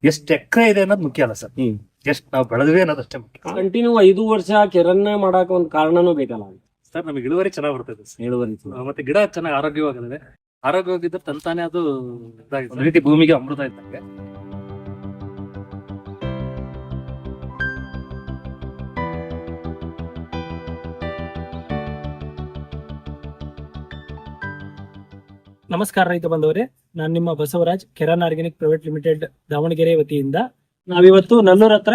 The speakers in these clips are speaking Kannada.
ಎಷ್ಟು ಎಕರೆ ಇದೆ ಅನ್ನೋದು ಮುಖ್ಯ ಅಲ್ಲ ಸರ್, ಎಷ್ಟು ನಾವು ಬೆಳೆದ್ವಿ ಅನ್ನೋದಷ್ಟೇ ಮುಖ್ಯ. ಕಂಟಿನ್ಯೂ 5 ವರ್ಷ ಕೆರನ್ನ ಮಾಡಾಕ ಒಂದ್ ಕಾರಣನೂ ಬೇಕಲ್ಲ ಸರ್ ನಮಗೆ ಇಳುವರಿ ಚೆನ್ನಾಗಿ ಬರ್ತದೆ ಸರ್. ಇಳುವರಿ. ಮತ್ತೆ ಗಿಡ ಚೆನ್ನಾಗಿ ಆರೋಗ್ಯವಾಗಿದೆ. ಆರೋಗ್ಯವಾಗಿದ್ರೆ ತಂತಾನೆ ಅದು ಇದಾಗಿದೆ. ರೀತಿ ಭೂಮಿಗೆ ಅಮೃತ ಇದ್ದಂಗೆ. ನಮಸ್ಕಾರ ರೈತ ಬಂದವರೇ, ನಾನು ನಿಮ್ಮ Basavaraj, Keron organic private limited Davanagere ವತಿಯಿಂದ ನಾವಿವತ್ತು ನಲ್ಲೂರ್ ಹತ್ರ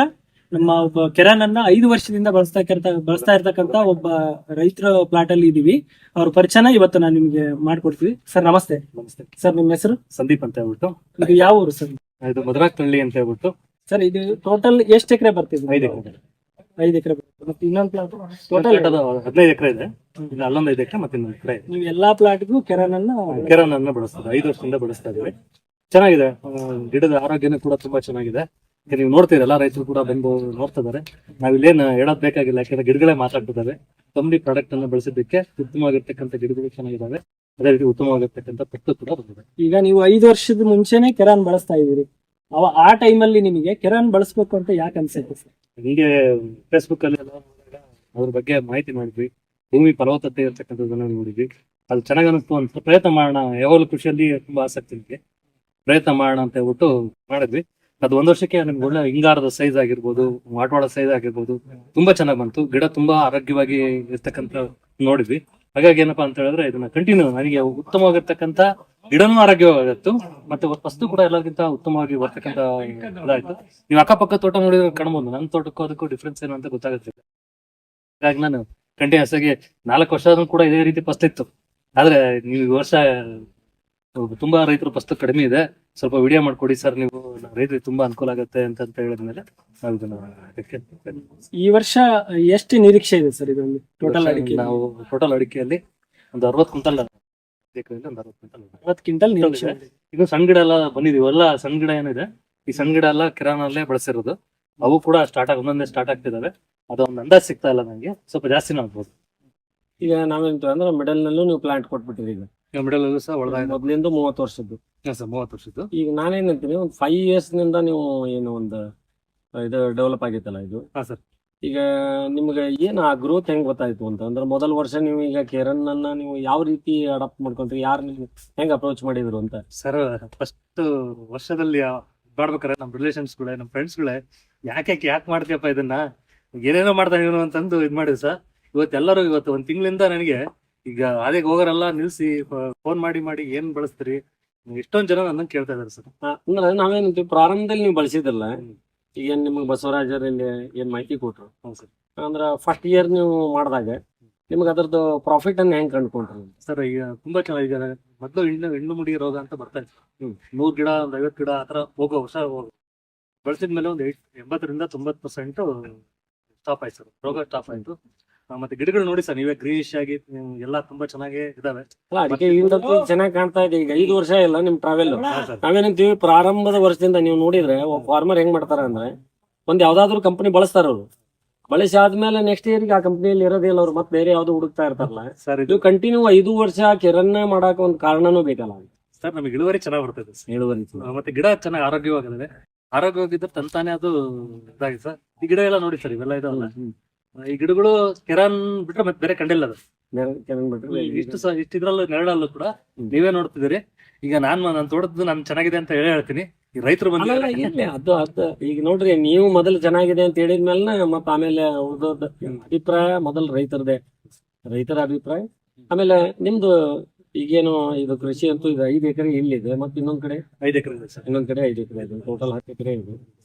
ನಮ್ಮ ಒಬ್ಬ ಕೆರಾನ್ ಅನ್ನ 5 ವರ್ಷದಿಂದ ಬಳಸ್ತಾ ಇರ್ತಕ್ಕಂತ ಒಬ್ಬ ರೈತರ ಪ್ಲಾಟ್ ಅಲ್ಲಿ ಇದೀವಿ. ಅವ್ರ ಪರಿಚಯನ ಇವತ್ತು ನಾನು ನಿಮ್ಗೆ ಮಾಡ್ಕೊಡ್ತೀವಿ. ಸರ್ ನಮಸ್ತೆ. ನಮಸ್ತೆ ಸರ್, ನಿಮ್ಮ ಹೆಸರು? ಸಂದೀಪ್ ಅಂತ ಹೇಳ್ಬಿಟ್ಟು. ಇದು ಯಾವ ಊರು ಸರ್? ಇದು ಮಧುರಾಕ್ನಹಳ್ಳಿ ಅಂತ ಹೇಳ್ಬಿಟ್ಟು. ಸರ್, ಇದು ಟೋಟಲ್ ಎಷ್ಟು ಎಕರೆ ಬರ್ತಿದೆ? 5 ಎಕರೆ. 5 ಎಕರೆ ಬರ್ತದೆ. ಮತ್ತೆ ಇನ್ನೊಂದು ಪ್ಲಾಟ್ ಟೋಟಲ್ 15 ಎಕರೆ ಇದೆ. ಇಲ್ಲಿ ಅಲ್ಲೊಂದು 5 ಎಕರೆ ಮತ್ತೆ ಇನ್ನೊಂದು ಎಕರೆ ಇದೆ. ನೀವು ಎಲ್ಲಾ ಪ್ಲಾಟ್ಗೂ ಕೆರಾನ್ ಅನ್ನ ಬಳಸ್ತಾರೆ. 5 ವರ್ಷದಿಂದ ಬಳಸ್ತಾ ಇದೀವಿ. ಚೆನ್ನಾಗಿದೆ. ಗಿಡದ ಆರೋಗ್ಯನೂ ಕೂಡ ತುಂಬಾ ಚೆನ್ನಾಗಿದೆ. ನೀವು ನೋಡ್ತೀರಿ, ಎಲ್ಲಾ ರೈತರು ಕೂಡ ಬಂದು ನೋಡ್ತಾ ಇದಾರೆ. ನಾವಿಲ್ಲೇನು ಹೇಳೋದ್ ಬೇಕಾಗಿಲ್ಲ, ಯಾಕಂದ್ರೆ ಗಿಡಗಳೇ ಮಾತಾಡ್ತಿದ್ದಾವೆ. ಕಂಪ್ನಿ ಪ್ರಾಡಕ್ಟ್ ಅನ್ನ ಬಳಸಿದ್ದಕ್ಕೆ ಉತ್ತಮವಾಗಿರ್ತಕ್ಕಂಥ ಗಿಡಗಳು ಚೆನ್ನಾಗಿದ್ದಾವೆ. ಅದೇ ರೀತಿ ಉತ್ತಮವಾಗಿರ್ತಕ್ಕಂಥ ಪಟ್ಟು ಕೂಡ ಬಂದಿದೆ. ಈಗ ನೀವು 5 ವರ್ಷದ ಮುಂಚೆನೆ ಕೆರಾನ್ ಬಳಸ್ತಾ ಇದೀರಿ. ಆ ಟೈಮಲ್ಲಿ ನಿಮಗೆ ಕೆರಾನ್ ಬಳಸ್ಬೇಕು ಅಂತ ಯಾಕೆ ಅನ್ಸುತ್ತೆ ಸರ್? ಹಿಂಗೆ ಫೇಸ್ಬುಕ್ ಅಲ್ಲಿ ಎಲ್ಲ ಅದ್ರ ಬಗ್ಗೆ ಮಾಹಿತಿ ಮಾಡಿದ್ವಿ. ಭೂಮಿ ಫಲವತ್ತತೆ ಇರ್ತಕ್ಕಂಥದ್ದನ್ನ ನೋಡಿದ್ವಿ. ಅದು ಚೆನ್ನಾಗಿ ಅನಿಸ್ತು ಅಂತ ಪ್ರಯತ್ನ ಮಾಡೋಣ. ಯಾವಾಗಲೂ ಕೃಷಿಯಲ್ಲಿ ತುಂಬಾ ಆಸಕ್ತಿ ಇದೆ, ಪ್ರಯತ್ನ ಮಾಡೋಣ ಅಂತ ಹೇಳ್ಬಿಟ್ಟು ಮಾಡಿದ್ವಿ. ಅದು 1 ವರ್ಷಕ್ಕೆ ನಮ್ಗೆ ಒಳ್ಳೆ ಹಿಂಗಾರದ ಸೈಜ್ ಆಗಿರ್ಬೋದು, ವಾಟವಾಡ ಸೈಜ್ ಆಗಿರ್ಬೋದು, ತುಂಬಾ ಚೆನ್ನಾಗಿ ಬಂತು. ಗಿಡ ತುಂಬಾ ಆರೋಗ್ಯವಾಗಿ ಇರ್ತಕ್ಕಂಥ ನೋಡಿದ್ವಿ. ಹಾಗಾಗಿ ಏನಪ್ಪಾ ಅಂತ ಹೇಳಿದ್ರೆ ಇದನ್ನ ಕಂಟಿನ್ಯೂ ನನಗೆ ಉತ್ತಮವಾಗಿರ್ತಕ್ಕಂಥ ಗಿಡನೂ ಆರೋಗ್ಯವಾಗಿತ್ತು, ಮತ್ತೆ ವಸ್ತು ಕೂಡ ಎಲ್ಲರಿಗಿಂತ ಉತ್ತಮವಾಗಿ ಬರ್ತಕ್ಕಂಥ ಇದಾಯ್ತು. ನೀವು ಅಕ್ಕಪಕ್ಕ ತೋಟ ನೋಡಿದ್ರೆ ಕಾಣ್ಬೋದು, ನನ್ನ ತೋಟಕ್ಕೂ ಅದಕ್ಕೂ ಡಿಫ್ರೆನ್ಸ್ ಏನು ಅಂತ ಗೊತ್ತಾಗುತ್ತೆ. ಹಾಗಾಗಿ ನಾನು ಕಂಟಿನ್ಯೂಸ್ ಆಗಿ 4 ವರ್ಷ ಕೂಡ ಇದೇ ರೀತಿ ಫಸ್ಟ್ ಇತ್ತು. ಆದ್ರೆ ನೀವು ಈ ವರ್ಷ ತುಂಬಾ ರೈತರು ಫಸ್ಟ್ ಕಡಿಮೆ ಇದೆ, ಸ್ವಲ್ಪ ವಿಡಿಯೋ ಮಾಡ್ಕೊಡಿ ಸರ್ ನೀವು, ರೈತರಿಗೆ ತುಂಬಾ ಅನುಕೂಲ ಆಗುತ್ತೆ ಅಂತ ಹೇಳಿದ್ಮೇಲೆ ನಾವು ಇದನ್ನ ಈ ವರ್ಷ ಎಷ್ಟು ನಿರೀಕ್ಷೆ ಇದೆ ಸರ್ ಇದೊಂದು ಟೋಟಲ್ ಅಡಿಕೆ? ನಾವು ಟೋಟಲ್ ಅಡಿಕೆಯಲ್ಲಿ ಒಂದು 60 ಕ್ವಿಂಟಲ್ 60 ಕ್ವಿಂಟಲ್ ನಿರೀಕ್ಷೆ. ಇದು ಸಣ್ಣ ಗಿಡ ಎಲ್ಲ ಬಂದಿದೀವಿ. ಎಲ್ಲ ಸಣ್ಣ ಗಿಡ ಏನಿದೆ, ಈ ಸಣ್ಣ ಗಿಡ ಎಲ್ಲ ಕಿರಾನಲ್ಲೇ ಬಳಸಿರೋದು. ಅವು ಕೂಡ ಒಂದೊಂದೇ ಸ್ಟಾರ್ಟ್ ಆಗ್ತಿದಾವೆ. ಅದು ಒಂದು ಅಂದಾಜ್ ಸಿಗ್ತಾ ಇಲ್ಲ ನಂಗೆ, ಸ್ವಲ್ಪ ಜಾಸ್ತಿನೂ ಆಗ್ಬೋದು. ಈಗ ನಾವೇಂತ ಅಂದ್ರೆ ಮಿಡಲ್ ನಲ್ಲೂ ನೀವು ಪ್ಲಾಂಟ್ ಕೊಟ್ಬಿಟ್ಟಿರಿ. ಈಗ ಮಿಡಲ್ ಅಲ್ಲೂ ಸಹ ಒಳಗೆ ಮೊದ್ಲಿಂದ 30 ವರ್ಷದ್ದು. 30 ವರ್ಷದ್ದು. ಈಗ ನಾನೇನಂತೀನಿ, ಒಂದು 5 years ನಿಂದ ನೀವು ಏನು ಒಂದು ಇದು ಡೆವಲಪ್ ಆಗೈತಲ್ಲ ಇದು. ಹಾ ಸರ್. ಈಗ ನಿಮ್ಗೆ ಏನು ಆ ಗ್ರೋತ್ ಹೆಂಗ್ ಗೊತ್ತಾಯ್ತು ಅಂತ ಅಂದ್ರೆ, ಮೊದಲ ವರ್ಷ ನೀವು ಈಗ ಕೆರನ್ ಅನ್ನ ನೀವು ಯಾವ ರೀತಿ ಅಡಾಪ್ಟ್ ಮಾಡ್ಕೊಂಡ್ರಿ, ಯಾರು ನೀವು ಹೆಂಗ್ ಅಪ್ರೋಚ್ ಮಾಡಿದ್ರು ಅಂತ? ಸರ್, ಫಸ್ಟ್ ವರ್ಷದಲ್ಲಿ ಮಾಡ್ಬೇಕಾರೆ ನಮ್ಮ ರಿಲೇಷನ್ಸ್ಗಳೇ, ನಮ್ಮ ಫ್ರೆಂಡ್ಸ್ಗಳೇ ಯಾಕೆ ಮಾಡ್ತೀಯಪ್ಪ ಇದನ್ನ, ಏನೇನೋ ಮಾಡ್ತಾನೆ ಇವನು ಅಂತಂದು ಇದ್ ಮಾಡಿದ್ರು ಸರ್. ಇವತ್ತು 1 ತಿಂಗಳಿಂದ ನನಗೆ ಈಗ ಅದೇ ಹೋಗೋರೆಲ್ಲ ನಿಲ್ಸಿ ಫೋನ್ ಮಾಡಿ ಏನ್ ಬಳಸ್ತೀರಿ, ಎಷ್ಟೊಂದ್ ಜನ ನನ್ನ ಕೇಳ್ತಾ ಇದಾರೆ ಸರ್. ಅಂದ್ರೆ ನಾವೇನಂತೀವಿ, ಪ್ರಾರಂಭದಲ್ಲಿ ನೀವು ಬಳಸಿದ್ರಲ್ಲ, ಈಗ ನಿಮ್ಗೆ ಬಸವರಾಜರಲ್ಲಿ ಏನ್ ಮಾಹಿತಿ ಕೊಟ್ರು. ಅಂದ್ರ ಫಸ್ಟ್ ಇಯರ್ ನೀವು ಮಾಡಿದಾಗ ನಿಮ್ಗೆ ಅದ್ರದ್ದು ಪ್ರಾಫಿಟ್ ಅನ್ನ ಹೆಂಗ್ ಕಂಡುಕೊಂಡ್ರಿ ಸರ್? ಈಗ ತುಂಬಾ ಚೆನ್ನಾಗಿ, ಈಗ ಮೊದಲು ಹೆಣ್ಣು ಮುಡಿ ರೋಗ ಅಂತ ಬರ್ತಾ ಇತ್ತು. 100 ಗಿಡ, ಒಂದು 50 ಗಿಡ ಆತರ ಹೋಗೋ ವರ್ಷ ಬಳಸಿದ್ಮೇಲೆ ಒಂದು 80% 90% ಸ್ಟಾಪ್ ಆಯ್ತು ಸರ್, ರೋಗ ಸ್ಟಾಪ್ ಆಯ್ತು. ಮತ್ತೆ ಗಿಡಗಳು ನೋಡಿ ಸರ್, ನೀವೇ ಗ್ರೀನಿಶ್ ಆಗಿ ಎಲ್ಲ ತುಂಬಾ ಚೆನ್ನಾಗಿ ಇದಾವೆ. ಅದಕ್ಕೆ ಚೆನ್ನಾಗಿ ಕಾಣ್ತಾ ಇದೆ. ಈಗ 5 ವರ್ಷ ಇಲ್ಲ ನಿಮ್ ಟ್ರಾವೆಲ್. ನಾವೇನಂತೀವಿ, ಪ್ರಾರಂಭದ ವರ್ಷದಿಂದ ನೀವು ನೋಡಿದ್ರೆ ಫಾರ್ಮರ್ ಹೆಂಗ್ ಮಾಡ್ತಾರ ಅಂದ್ರೆ, ಒಂದ್ ಯಾವ್ದಾದ್ರು ಕಂಪನಿ ಬಳಸ್ತಾರ ಅವ್ರು. ಬಳಸಿ ಆದ್ಮೇಲೆ ನೆಕ್ಸ್ಟ್ ಇಯರ್ಗೆ ಆ ಕಂಪನಿಯಲ್ಲಿ ಇರೋದಿಲ್ಲ, ಅವ್ರು ಮತ್ತೆ ಬೇರೆ ಯಾವ್ದು ಹುಡುಕ್ತಾ ಇರ್ತಾರಲ್ಲ ಸರ್. ಇದು ಕಂಟಿನ್ಯೂ 5 ವರ್ಷ ಕೆರನ್ನ ಮಾಡಾಕ ಒಂದ್ ಕಾರಣನೂ ಬೇಕಲ್ಲ ಸರ್. ನಮಗೆ ಇಳುವರಿ ಚೆನ್ನಾಗಿ ಬರ್ತದೆ, ಇಳುವರಿ ಮತ್ತೆ ಗಿಡ ಚೆನ್ನಾಗಿ ಆರೋಗ್ಯವಾಗಿದ್ರೆ ತಂತಾನೆ ಅದು ಇದಾಗಿದೆ ಸರ್. ಈ ಗಿಡ ಎಲ್ಲ ನೋಡಿ ಸರ್, ಇವೆಲ್ಲ ಇದಾವಲ್ಲ, ಈ ಗಿಡಗಳು ಕೆರಾನ್ ಬಿಟ್ರೆ ಮತ್ತೆ ಬೇರೆ ಕಂಡಿಲ್ಲ ಅದು. ಇಷ್ಟಿದ್ರಲ್ಲೂ ನೆರಳಲ್ಲೂ ಕೂಡ ನೀವೇ ನೋಡ್ತಿದ್ದೀರಿ. ಈಗ ನನ್ನ ತೋಟದ್ದು ನಾನು ಚೆನ್ನಾಗಿದೆ ಅಂತ ಹೇಳ್ತೀನಿ. ಈ ರೈತರು ಬಂದಿಲ್ಲ ಅದು ಈಗ ನೋಡ್ರಿ, ನೀವು ಮೊದಲು ಚೆನ್ನಾಗಿದೆ ಅಂತ ಹೇಳಿದ್ಮೇಲೆ ಮತ್ತೆ ಆಮೇಲೆ ಉಳಿದೋದ್ ಅಭಿಪ್ರಾಯ ಮೊದಲು ರೈತರ ಅಭಿಪ್ರಾಯ. ಆಮೇಲೆ ನಿಮ್ದು ಈಗೇನು ಇದು ಕೃಷಿ ಅಂತೂ ಇದು 5 ಎಕರೆ ಇಲ್ಲಿದೆ, ಮತ್ತೆ ಇನ್ನೊಂದ್ ಕಡೆ 5 ಎಕರೆ ಇದೆ ಸರ್. ಇನ್ನೊಂದ್ ಕಡೆ 5 ಎಕರೆ ಇದೆ. ಟೋಟಲ್ 10 ಎಕರೆ ಇದೆ.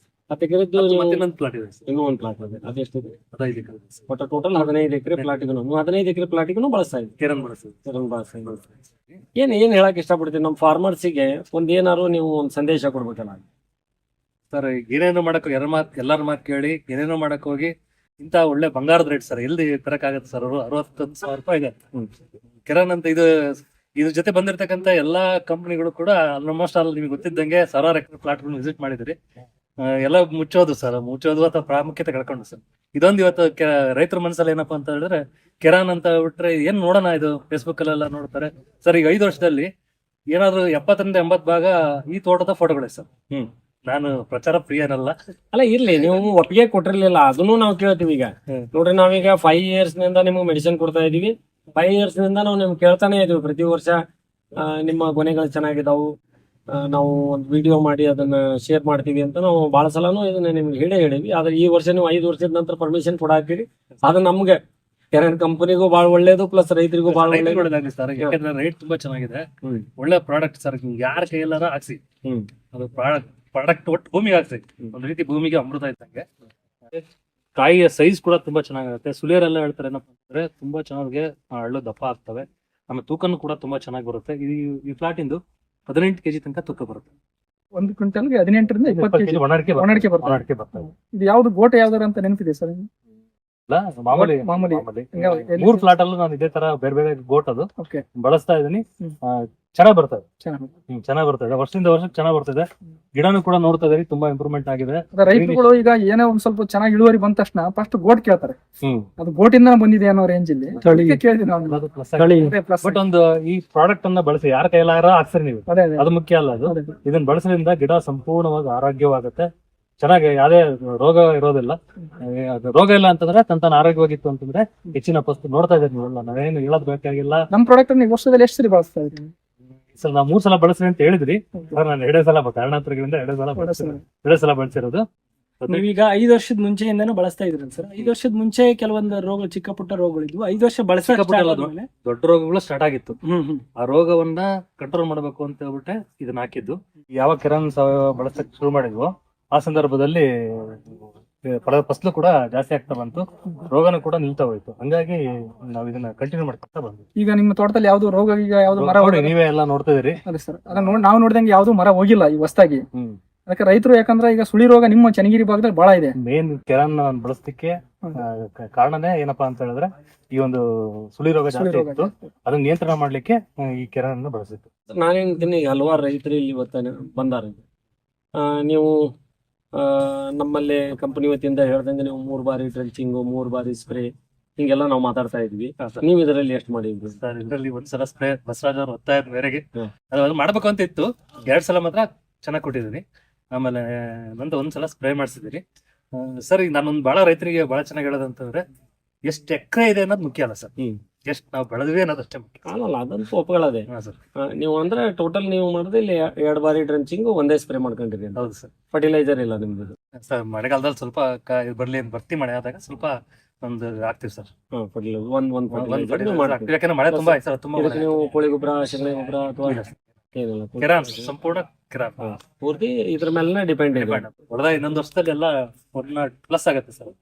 10 ಎಕರೆದ್ದು ಇನ್ನೊಂದು ಪ್ಲಾಟ್ ಇದೆ, ಇನ್ನೂ ಒಂದು ಪ್ಲಾಟ್ ಇದೆ. ಅದೆಷ್ಟಿದೆ? 15 ಎಕರೆ. ಒಟ್ಟು ಟೋಟಲ್ 15 ಎಕರೆ ಪ್ಲಾಟಿಗೂ 15 ಎಕರೆ ಪ್ಲಾಟಿಗೂ ಬಳಸ್ತಾ ಇದ್ದೀವಿ. ಕೆರನ್ ಬಳಸ್ತೀವಿ. ಏನ್ ಹೇಳಕ್ ಇಷ್ಟಪಡ್ತೀನಿ ನಮ್ಮ ಫಾರ್ಮರ್ಸಿಗೆ, ಒಂದ್ ಏನಾರು ನೀವು ಒಂದು ಸಂದೇಶ ಕೊಡ್ಬೇಕಲ್ಲ ಸರ್? ಏನೇನೋ ಮಾಡಕ್ ಎಲ್ಲಾರ ಮಾತು ಕೇಳಿ ಏನೇನೋ ಮಾಡಕ್ ಹೋಗಿ ಇಂತ ಒಳ್ಳೆ ಬಂಗಾರದ ರೇಟ್ ಸರ್, ಎಲ್ಲಿ ತರಕಾಗತ್ತೆ ಸರ್? ಅವರು 61,000 ರೂಪಾಯಿ ಇದೆ ಕೆರನ್ ಅಂತ. ಇದ್ರ ಜೊತೆ ಬಂದಿರತಕ್ಕಂತ ಎಲ್ಲಾ ಕಂಪನಿಗಳು ಕೂಡ ಆಲ್ಮೋಸ್ಟ್ ಆಲ್ ನಿಮ್ಗೆ ಗೊತ್ತಿದ್ದಂಗೆ 1000 ಎಕರೆ ಪ್ಲಾಟ್ಗಳನ್ನ ವಿಸಿಟ್ ಮಾಡಿದ್ರಿ. ಎಲ್ಲ ಮುಚ್ಚೋದು ಅಥವಾ ಪ್ರಾಮುಖ್ಯತೆ ಕಳ್ಕೊಂಡು ಸರ್. ಇದೊಂದು ಇವತ್ತು ರೈತರ ಮನಸ್ಸಲ್ಲಿ ಏನಪ್ಪಾ ಅಂತ ಹೇಳಿದ್ರೆ, ಕೆರಾನ್ ಅಂತ ಬಿಟ್ರೆ ಏನ್ ನೋಡೋಣ, ಇದು ಫೇಸ್ಬುಕ್ ಅಲ್ಲೆಲ್ಲ ನೋಡ್ತಾರೆ ಸರ್. ಈಗ 5 ವರ್ಷದಲ್ಲಿ ಏನಾದ್ರು 70 ರಿಂದ 80 ಭಾಗ ಈ ತೋಟದ ಫೋಟೋಗಳೇ ಸರ್. ನಾನು ಪ್ರಚಾರ ಪ್ರಿಯನಲ್ಲ. ಅಲ್ಲ ಇರ್ಲಿ, ನೀವು ಒಪ್ಪಿಗೆ ಕೊಟ್ಟಿರ್ಲಿಲ್ಲ, ಅದನ್ನು ನಾವು ಕೇಳ್ತೀವಿ ಈಗ. ನೋಡ್ರಿ, ನಾವೀಗ 5 years ನಿಂದ ನಿಮ್ಗೆ ಮೆಡಿಸಿನ್ ಕೊಡ್ತಾ ಇದೀವಿ. 5 years ನಿಂದ ನಾವು ನಿಮ್ಗೆ ಕೇಳ್ತಾನೆ ಇದೀವಿ ಪ್ರತಿ ವರ್ಷ, ನಿಮ್ಮ ಕೊನೆಗಳು ಚೆನ್ನಾಗಿದಾವು, ನಾವು ಒಂದು ವಿಡಿಯೋ ಮಾಡಿ ಅದನ್ನ ಶೇರ್ ಮಾಡ್ತೀವಿ ಅಂತ ನಾವು ಬಹಳ ಸಲನು ಇದನ್ನ ನಿಮ್ಗೆ ಹೇಳಿವಿ. ಆದ್ರೆ ಈ ವರ್ಷ ನೀವು 5 ವರ್ಷದ ನಂತರ ಪರ್ಮಿಷನ್ ಕೊಡಾಕ್ತೀರಿ, ಅದು ನಮ್ಗೆ ಕೆರೆನ್ ಕಂಪನಿಗೂ ಬಹಳ ಒಳ್ಳೇದು, ಪ್ಲಸ್ ರೈತರಿಗೂ ಬಹಳ ಒಳ್ಳೇದು. ಒಳ್ಳೇದಾಗ್ಲಿ ಸರ್, ಯಾಕಂದ್ರೆ ರೇಟ್ ತುಂಬಾ ಚೆನ್ನಾಗಿದೆ, ಒಳ್ಳೆ ಪ್ರಾಡಕ್ಟ್ ಸರ್. ಯಾರ ಕೈಯಲ್ಲಾರ ಹಾಕ್ಸಿ, ಅದು ಪ್ರಾಡಕ್ಟ್ ಒಟ್ಟು ಭೂಮಿಗೆ ಹಾಕ್ಸಿ, ಒಂದ್ ರೀತಿ ಭೂಮಿಗೆ ಅಮೃತ ಇದ್ದಂಗೆ. ಕಾಯಿಯ ಸೈಜ್ ಕೂಡ ತುಂಬಾ ಚೆನ್ನಾಗಿರುತ್ತೆ. ಸುಲಿಯರೆಲ್ಲ ಹೇಳ್ತಾರೆ ಏನಪ್ಪಾ ಅಂದ್ರೆ ತುಂಬಾ ಚೆನ್ನಾಗಿ ಹಳ್ಳು ದಪ್ಪ ಆಗ್ತವೆ, ಆಮೇಲೆ ತೂಕನು ಕೂಡ ತುಂಬಾ ಚೆನ್ನಾಗಿ ಬರುತ್ತೆ. ಈ ಫ್ಲಾಟ್ ಇಂದು 18 kg ತನಕ ತೂಕ ಬರುತ್ತೆ. 1 ಕ್ವಿಂಟಲ್ಗೆ 18ರಿಂದ 20 kg ಒಣಡಿಕೆ ಬರ್ತವೆ. ಇದು ಯಾವ್ದು ಗೋಟೆ ಯಾವ್ದಾರ ಅಂತ ನೆನಪಿದೆ ಸರ್? ಮಾಮೂಲಿ ಮಾಮೂಲಿ. 3 ಫ್ಲಾಟ್ ಅಲ್ಲೂ ನಾನು ಇದೇ ತರ ಬೇರೆ ಬೇರೆ ಗೋಟ್ ಅದು ಓಕೆ, ಬಳಸ್ತಾ ಇದೀನಿ. ಚೆನ್ನಾಗ್ ಬರ್ತದೆ, ಚೆನ್ನಾಗಿ. ಚೆನ್ನಾಗ್ ಬರ್ತದೆ, ವರ್ಷದಿಂದ ವರ್ಷಕ್ಕೆ ಚೆನ್ನಾಗ್ ಬರ್ತದೆ. ಗಿಡನು ಕೂಡ ನೋಡ್ತಾ ಇದೀರಿ, ತುಂಬಾ ಇಂಪ್ರೂವ್ಮೆಂಟ್ ಆಗಿದೆ. ರೈತರುಗಳು ಈಗ ಏನೋ ಒಂದ್ ಸ್ವಲ್ಪ ಚೆನ್ನಾಗಿ ಇಳುವರಿ ಬಂದ ತಕ್ಷಣ ಫಸ್ಟ್ ಗೋಟ್ ಕೇಳ್ತಾರೆ. ಅದು ಗೋಟಿಂದ ಬಂದಿದೆ ಅನ್ನೋ ರೇಂಜ್ ಇಲ್ಲಿ ಕೇಳಿದ್ವಿ ನಾವು. ಬಟ್ ಒಂದು ಈ ಪ್ರಾಡಕ್ಟ್ ಅನ್ನ ಬಳಸಿ ಯಾರ ಕೈಲಾರ ಹಾಕ್ಸರಿ ನೀವು, ಅದೇ ಅದೇ ಅದು ಮುಖ್ಯ ಅಲ್ಲ. ಅದು ಅದೇ. ಇದನ್ನ ಬಳಸೋದ್ರಿಂದ ಗಿಡ ಸಂಪೂರ್ಣವಾಗಿ ಆರೋಗ್ಯವಾಗುತ್ತೆ, ಚೆನ್ನಾಗಿ ಯಾವುದೇ ರೋಗ ಇರೋದಿಲ್ಲ. ಅದು ರೋಗ ಇಲ್ಲ ಅಂತಂದ್ರೆ ತನ್ನ ಆರೋಗ್ಯವಾಗಿತ್ತು ಅಂತಂದ್ರೆ ಹೆಚ್ಚಿನ ಪಸ್ತು ನೋಡ್ತಾ ಇದ್ದೀರಿ ನೀವೆಲ್ಲ, ನಾವೇನು ಹೇಳೋದ್ ಬೇಕಾಗಿಲ್ಲ. ನಮ್ ಪ್ರಾಡಕ್ಟ್ ನೀವು ವರ್ಷದಲ್ಲಿ ಎಷ್ಟು ಸರಿ ಬಳಸ್ತಾ ಇದ್ರಿ? ಸರ್ ನಾವು 3 ಸಲ ಬಳಸ್ರಿ ಅಂತ ಹೇಳಿದ್ರಿ ಸರ್, ನಾನು 2 ಸಲ ಕಾರಣಾಂತರಗಳಿಂದ 2 ಸಲ ಬಳಸಿರೋದು. ನೀವೀಗ 5 ವರ್ಷದ ಮುಂಚೆಯಿಂದಾನು ಬಳಸ್ತಾ ಇದ್ರಲ್ಲ ಸರ್? 5 ವರ್ಷದ ಮುಂಚೆ ಕೆಲವೊಂದು ರೋಗ, ಚಿಕ್ಕ ಪುಟ್ಟ ರೋಗಗಳಿದ್ವು, 5 ವರ್ಷ ದೊಡ್ಡ ರೋಗಗಳು ಸ್ಟಾರ್ಟ್ ಆಗಿತ್ತು. ಆ ರೋಗವನ್ನ ಕಂಟ್ರೋಲ್ ಮಾಡಬೇಕು ಅಂತ ಹೇಳ್ಬಿಟ್ಟೆ ಇದನ್ನ ಹಾಕಿದ್ದು. ಯಾವಾಗ ಕೆರಾನ್ ಸಾವಯವ ಬಳಸಕ್ ಶುರು ಮಾಡಿದ್ವು ಆ ಸಂದರ್ಭದಲ್ಲಿ ಫಸಲು ಕೂಡ ಜಾಸ್ತಿ ಆಗ್ತಾ ಬಂತು, ರೋಗನೂ ಕೂಡ ನಿಲ್ತಾ ಹೋಯ್ತು. ಹಂಗಾಗಿ ನಾವ್ ಇದನ್ನ ಕಂಟಿನ್ಯೂ ಮಾಡ್ಕೊತಾ ಬಂದ್ವಿ. ಈಗ ನಿಮ್ಮ ತೋಟದಲ್ಲಿ ಯಾವ್ದು ರೋಗ, ಈಗ ಯಾವ್ದು ಮರ ನೋಡಿ ನೀವೇ ಎಲ್ಲ ನೋಡ್ತಾ ಇದೀರಿ. ಅದೇ ಸರ್, ಅದನ್ನ ನಾವು ನೋಡಿದಂಗೆ ಯಾವ್ದು ಮರ ಹೋಗಿಲ್ಲ ಈ ಹೊಸದಾಗಿ. ಅದಕ್ಕೆ ರೈತರು, ಯಾಕಂದ್ರೆ ಈಗ ಸುಳಿ ರೋಗ ನಿಮ್ಮ ಚನ್ನಗಿರಿ ಭಾಗದಲ್ಲಿ ಬಹಳ ಇದೆ. ಮೇನ್ ಕೆರಾನ್ ಬಳಸಲಿಕ್ಕೆ ಕಾರಣನೇ ಏನಪ್ಪಾ ಅಂತ ಹೇಳಿದ್ರೆ ಈ ಒಂದು ಸುಳಿ ರೋಗ ಜಾಸ್ತಿ ಇತ್ತು, ಅದನ್ನ ನಿಯಂತ್ರಣ ಮಾಡ್ಲಿಕ್ಕೆ ಈ ಕೆರಾನ್ ಬಳಸಿತ್ತು. ನಾನೇಂತೀನಿ, ಹಲವಾರು ರೈತರು ಇಲ್ಲಿ ಇವತ್ತ ಬಂದಾರ. ನೀವು ನಮ್ಮಲ್ಲಿ ಕಂಪನಿ ವತಿಯಿಂದ ಹೇಳ್ದಂಗೆ ನೀವು 3 ಬಾರಿ ಡ್ರೆಂಚಿಂಗು, 3 ಬಾರಿ ಸ್ಪ್ರೇ, ಹಿಂಗೆಲ್ಲ ನಾವು ಮಾತಾಡ್ತಾ ಇದ್ವಿ. ನೀವು ಇದರಲ್ಲಿ ಎಷ್ಟು ಮಾಡಿದ್ವಿ ಸರ್? ಇದರಲ್ಲಿ 1 ಸಲ ಸ್ಪ್ರೇ ಬಸವರಾಜ್ ಅವ್ರ ಒತ್ತಾಯದ ಮೇರೆಗೆ ಅದು ಮಾಡ್ಬೇಕು ಅಂತ ಇತ್ತು. 2 ಸಲ ಮಾತ್ರ ಚೆನ್ನಾಗಿ ಕೊಟ್ಟಿದ್ದೀನಿ, ಆಮೇಲೆ ನಂದು 1 ಸಲ ಸ್ಪ್ರೇ ಮಾಡಿಸಿದಿರಿ. ಸರ್ ಈಗ ನಾನೊಂದು ಬಹಳ ರೈತರಿಗೆ ಬಹಳ ಚೆನ್ನಾಗಿ ಹೇಳೋದಂತಂದ್ರೆ ಎಷ್ಟು ಎಕರೆ ಇದೆ ಅನ್ನೋದು ಮುಖ್ಯ ಅಲ್ಲ ಸರ್, ಎಷ್ಟು ನಾವು ಬೆಳೆದ್ವಿ ಅನ್ನೋದು ಅಷ್ಟೇ ಮುಖ್ಯ. ಅಲ್ಲಲ್ಲ, ಅದಂತೂ ಒಪ್ಕೊಳ್ಳೋದೆ. ನೀವು ಅಂದ್ರೆ ಟೋಟಲ್ ನೀವು ಮಾಡಿದ್ರೆ ಇಲ್ಲಿ 2 ಬಾರಿ ಡ್ರೆಂಚಿಂಗ್, 1 ಸ್ಪ್ರೇ ಮಾಡ್ಕೊಂಡಿರಿ. ಹೌದು ಸರ್. ಫರ್ಟಿಲೈಸರ್ ಇಲ್ಲ ನಿಮ್ದು ಸರ್? ಮಳೆಗಾಲದಲ್ಲಿ ಸ್ವಲ್ಪ ಬರ್ತಿ ಮಳೆ ಆದಾಗ ಸ್ವಲ್ಪ ಒಂದು ಹಾಕ್ತಿವಿ ಸರ್. ಯಾಕಂದ್ರೆ ಮಳೆ ತುಂಬಾ ಆಯ್ತು ಸರ್, ತುಂಬಾ ನೀವು ಕೋಳಿ ಗೊಬ್ಬರ, ಶಗಣಿ ಗೊಬ್ಬರ ಅಥವಾ ಏನಿಲ್ಲ? ಕೆರಾನ್, ಸಂಪೂರ್ಣ ಕೆರಾನ್ ಪೂರ್ತಿ ಇದ್ರ ಮೇಲೆ ಡಿಪೆಂಡ್ ಇದೆ. ಹೊಡೆದ ಇನ್ನೊಂದು ವರ್ಷದಲ್ಲಿ ಎಲ್ಲ 1+ ಆಗುತ್ತೆ ಸರ್.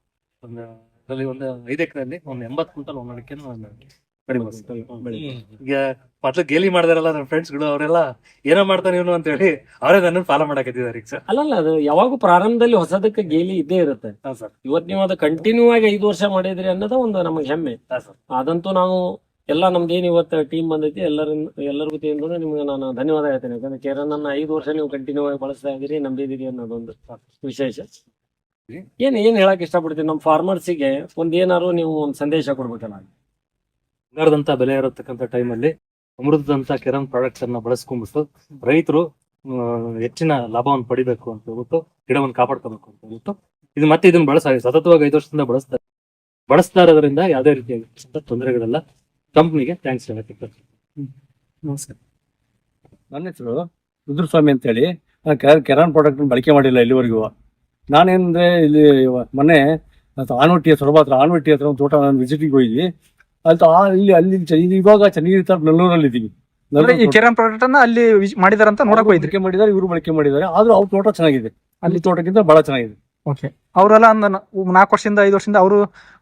ಅದರಲ್ಲಿ ಒಂದು 5 ಎಕರೆಯಲ್ಲಿ ಒಂದು 80 ಕ್ವಿಂಟಲ್ ಅಡಿಕೆ ಈಗ ಮೊದ್ಲು ಗೇಲಿ ಮಾಡಿದಾರಲ್ಲ ನನ್ನ ಫ್ರೆಂಡ್ಸ್ ಗಳು, ಅವರೆಲ್ಲ ಏನೋ ಮಾಡ್ತಾನೆ ಇವನು ಅಂತ ಹೇಳಿ ಅವರೇ ನನ್ನ ಫಾಲೋ ಮಾಡಕತ್ತಿದ್ದಾರೆ ಈಗ ಸರ್. ಅಲ್ಲಲ್ಲ, ಅದು ಯಾವಾಗೂ ಪ್ರಾರಂಭದಲ್ಲಿ ಹೊಸದಕ್ಕೆ ಗೇಲಿ ಇದ್ದೇ ಇರುತ್ತೆ ಸರ್. ಇವತ್ತು ನೀವು ಅದು ಕಂಟಿನ್ಯೂ ಆಗಿ 5 ವರ್ಷ ಮಾಡಿದ್ರಿ ಅನ್ನೋದು ಒಂದು ನಮಗೆ ಹೆಮ್ಮೆ. ಅದಂತೂ ನಾವು ಎಲ್ಲ ನಮ್ದೇನು ಇವತ್ತು ಟೀಮ್ ಬಂದೈತಿ, ಎಲ್ಲರಿಗೂ ತಿಂದು ನಿಮ್ಗೆ ನಾನು ಧನ್ಯವಾದ ಹೇಳ್ತೇನೆ. ಯಾಕಂದ್ರೆ ಕೆರನ್ 5 ವರ್ಷ ನೀವು ಕಂಟಿನ್ಯೂ ಆಗಿ ಬಳಸ್ತಾ ಇದ್ದೀರಿ, ನಂಬಿದಿರಿ ಅನ್ನೋದೊಂದು ವಿಶೇಷ. ಏನ್ ಹೇಳಕ್ ಇಷ್ಟಪಡ್ತೀನಿ ನಮ್ಮ ಫಾರ್ಮರ್ಸಿಗೆ, ಏನಾದ್ರು ನೀವು ಒಂದು ಸಂದೇಶ ಕೊಡ್ಬೇಕಲ್ಲ. ಬಂಗಾರದಂತ ಬೆಲೆ ಇರತಕ್ಕಂಥ ಟೈಮಲ್ಲಿ ಅಮೃತದಂತ ಕೆರಾನ್ ಪ್ರಾಡಕ್ಟ್ಸ್ ಅನ್ನ ಬಳಸ್ಕೊಂಡ್ಬಿಟ್ಟು ರೈತರು ಹೆಚ್ಚಿನ ಲಾಭವನ್ನು ಪಡಿಬೇಕು ಅಂತ ಹೇಳ್ಬಿಟ್ಟು, ಗಿಡವನ್ನು ಕಾಪಾಡ್ಕೋಬೇಕು ಅಂತ ಹೇಳ್ಬಿಟ್ಟು ಇದು ಮತ್ತೆ ಇದನ್ನ ಸತತವಾಗಿ 5 ವರ್ಷದಿಂದ ಬಳಸ್ತಾ ಇರೋದ್ರಿಂದ ಯಾವುದೇ ರೀತಿಯಾಗಿ ತೊಂದರೆಗಳೆಲ್ಲ. ಕಂಪ್ನಿಗೆ ಥ್ಯಾಂಕ್ಸ್ ಹೇಳಕ್ಕೆ. ನಮಸ್ಕಾರ. ನನ್ನ ಹೆಸರು ರುದ್ರಸ್ವಾಮಿ ಅಂತ ಹೇಳಿ. ಕೆರಾನ್ ಪ್ರಾಡಕ್ಟ್ ಬಳಕೆ ಮಾಡಿಲ್ಲ ಇಲ್ಲಿವರೆಗೂ. ನಾನೇನಂದ್ರೆ ಇಲ್ಲಿ ಮೊನ್ನೆ ಆನವಟ್ಟಿ ಸೊರಬ ಹತ್ರ ಒಂದು ತೋಟ ನಾನು ವಿಸಿಟಿಗೆ ಹೋಗಿದ್ವಿ. ಅಲ್ಲಿ ಇವಾಗ ಚನ್ನಗಿರಿ ತರ ನೆಲ್ಲೂರಲ್ಲಿ ಇದ್ದೀವಿ. ಈ ಕೆರಾನ್ ಪ್ರಾಡಕ್ಟ್ ಅನ್ನ ಅಲ್ಲಿ ಮಾಡಿದಾರಂತ ನೋಡಕ್ ಹೋಯ್ತು. ಬಳಕೆ ಮಾಡಿದ್ದಾರೆ, ಇವರು ಬಳಕೆ ಮಾಡಿದ್ದಾರೆ. ಆದ್ರೂ ಅವ್ರ ತೋಟ ಚೆನ್ನಾಗಿದೆ, ಅಲ್ಲಿ ತೋಟಕ್ಕಿಂತ ಬಹಳ ಚೆನ್ನಾಗಿದೆ. ಓಕೆ, ಅವರೆಲ್ಲ ಒಂದು 4 ವರ್ಷದಿಂದ 5 ವರ್ಷದಿಂದ ಅವರು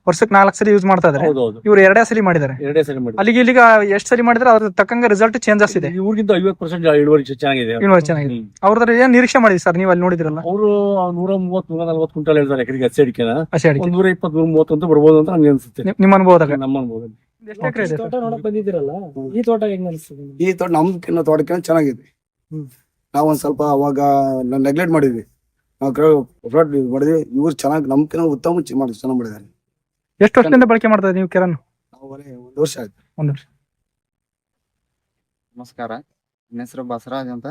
ವರ್ಷಕ್ಕೆ 4 ಸಲ ಯೂಸ್ ಮಾಡ್ತಾ ಇದ್ದಾರೆ. ಇವ್ರು 2 ಸಲ ಮಾಡಿದ್ದಾರೆ. 2 ಸಲ ಮಾಡಿ ಅಲ್ಲಿಗೆ ಇಲ್ಲಿಗ ಎಷ್ಟು ಸಲ ಮಾಡಿದ್ರೆ ಅದ್ರ ತಕ್ಕಂಗೆ ರಿಸಲ್ಟ್ ಚೇಂಜಸ್ ಇದೆ. ಇವ್ರಿಗಿಂತ 50% ಇಳುವರಿ ಚೆನ್ನಾಗಿದೆ. ಚೆನ್ನಾಗಿದೆ. ಅವ್ರದ್ರ ಏನ್ ನಿರೀಕ್ಷೆ ಮಾಡಿದ್ರಿ ಸರ್ ನೀವು ಅಲ್ಲಿ ನೋಡಿದ್ರಲ್ಲ? ಅವರು 130-140 ಕ್ವಿಂಟಲ್ ಹೇಳ್ತಾರೆ ಎಕರೆಗೆ. ಹಸಿ ಅಡಿಕೆನ 120-130 ಅಂತ ಬರ್ಬೋದು ಅಂತ ನಂಗೆ ಅನ್ಸುತ್ತೆ. ನಿಮ್ಮ ಅನುಭವದಾಗ? ನಮ್ಮ ಅನುಭವದಲ್ಲಿ. ತೋಟ ನೋಡಕ್ ಬಂದಿದ್ದೀರಲ್ಲ, ಈ ತೋಟ ಹೆಂಗ್ ಅನಿಸ್ತದೆ? ಈ ತೋಟ ನಮ್ಕಿನ್ನ ತೋಟಕ್ಕೆ ಚೆನ್ನಾಗಿದೆ. ನಾವೊಂದ್ ಸ್ವಲ್ಪ ಅವಾಗ ನೆಗ್ಲೆಕ್ಟ್ ಮಾಡಿದ್ವಿ, ಮಾಡಿದ್ವಿ. ಇವ್ರು ಚೆನ್ನಾಗಿ ನಮ್ಕಿನ್ನ ಉತ್ತಮ ಚೆನ್ನಾಗಿ ಮಾಡಿದ್ದಾರೆ. ಎಷ್ಟು ವರ್ಷದಿಂದ ಬಳಕೆ ಮಾಡ್ತಾ ನೀವು ಕೆರಾನ್? ನಾವು 1 ವರ್ಷ ಆಯ್ತು. 1 ವರ್ಷ. ನಮಸ್ಕಾರ, ನನ್ನ ಹೆಸರು ಬಸವರಾಜ್ ಅಂತ.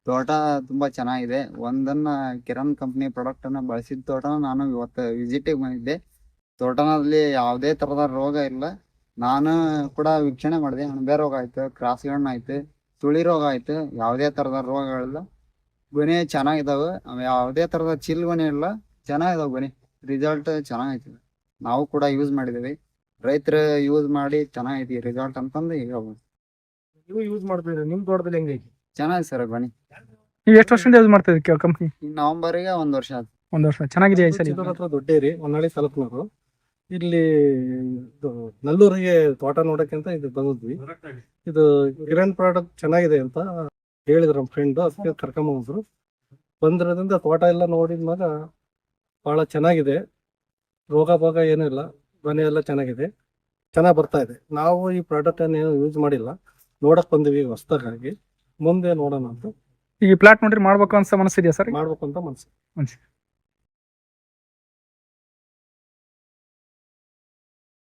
ತೋಟ ತುಂಬಾ ಚೆನ್ನಾಗಿದೆ. ಒಂದನ್ನ ಕಿರಣ್ ಕಂಪ್ನಿ ಪ್ರಾಡಕ್ಟ್ ಅನ್ನ ಬಳಸಿದ ತೋಟನ ನಾನು ಇವತ್ತು ವಿಸಿಟಿಗೆ ಬಂದಿದ್ದೆ. ತೋಟನಲ್ಲಿ ಯಾವುದೇ ತರದ ರೋಗ ಇಲ್ಲ. ನಾನು ಕೂಡ ವೀಕ್ಷಣೆ ಮಾಡಿದೆ. ಅಣಬೆ ರೋಗ ಆಯ್ತು, ಕ್ರಾಸ್ಗಣ್ಣ ಆಯ್ತು, ತುಳಿ ರೋಗ ಆಯ್ತು, ಯಾವುದೇ ತರದ ರೋಗಗಳಿಲ್ಲ. ಗೊನೆ ಚೆನ್ನಾಗಿದಾವೆ, ಯಾವುದೇ ತರದ ಚಿಲ್ ಗೊನೆ ಇಲ್ಲ, ಚೆನ್ನಾಗಿದಾವೆ ಗೊನೆ. ರಿಸಲ್ಟ್ ಚೆನ್ನಾಗೈತಿ. ನಾವು ಕೂಡ ಯೂಸ್ ಮಾಡಿದ್ದೀವಿ. ರೈತರು ಯೂಸ್ ಮಾಡಿ ಚೆನ್ನಾಗೈತಿ ರಿಸಲ್ಟ್ ಅಂತಂದು ಹೇಳ್ಬೋದು. ನೀವು ಯೂಸ್ ಮಾಡ್ತಿದ್ರಿ, ನಿಮ್ ತೋಟದಲ್ಲಿ ಹೆಂಗೈತಿ? ಚೆನ್ನಾಗಿದೆ ಸರ್ ಗೊನೆ. ನೀವು ಎಷ್ಟು ವರ್ಷದಿಂದ ಯೂಸ್ ಮಾಡ್ತಾ ಇದ್ದೀರಿ ಕಂಪ್ನಿ? ಈ ನವೆಂಬರ್ಗೆ 1 ವರ್ಷ ಆಯ್ತು. ಒಂದು ವರ್ಷ. ಚೆನ್ನಾಗಿದೆಯಾ ಸರ್? ಚಿತ್ತೂರ್ ಹತ್ರ ದೊಡ್ಡೇರಿ, ಹೊನ್ನಾಳಿ ತಾಲೂಕ್ನವರು. ಇಲ್ಲಿ ಇದು ನಲ್ಲೂರಿಗೆ ತೋಟ ನೋಡಕ್ಕಿಂತ ಇದು ಬಂದಿದ್ವಿ. ಇದು ಕಿರಣ್ ಪ್ರಾಡಕ್ಟ್ ಚೆನ್ನಾಗಿದೆ ಅಂತ ಹೇಳಿದ್ರು ನಮ್ಮ ಫ್ರೆಂಡ್, ಅದಕ್ಕೆ ಕರ್ಕೊಂಬಂದ್ರು. ಬಂದಿರೋದ್ರಿಂದ ತೋಟ ಎಲ್ಲ ನೋಡಿದ್ಮೇಲೆ ಬಹಳ ಚೆನ್ನಾಗಿದೆ. ರೋಗ ಭೋಗ ಏನೂ ಇಲ್ಲ, ಮನೆ ಎಲ್ಲ ಚೆನ್ನಾಗಿದೆ, ಚೆನ್ನಾಗಿ ಬರ್ತಾ ಇದೆ. ನಾವು ಈ ಪ್ರಾಡಕ್ಟ್ ಅನ್ನು ಯೂಸ್ ಮಾಡಿಲ್ಲ, ನೋಡಕ್ ಬಂದಿವಿ ಹೊಸದಾಗಿ. ಮುಂದೆ ನೋಡೋಣ ಅಂತ ಈಗ ಪ್ಲಾಟ್ ನೋಡ್ರಿ ಮಾಡ್ಬೇಕು ಅಂತ ಮನಸ್ಸಿದೆಯಾ ಸರ್? ಮಾಡ್ಬೇಕು ಅಂತ ಮನ್ಸು.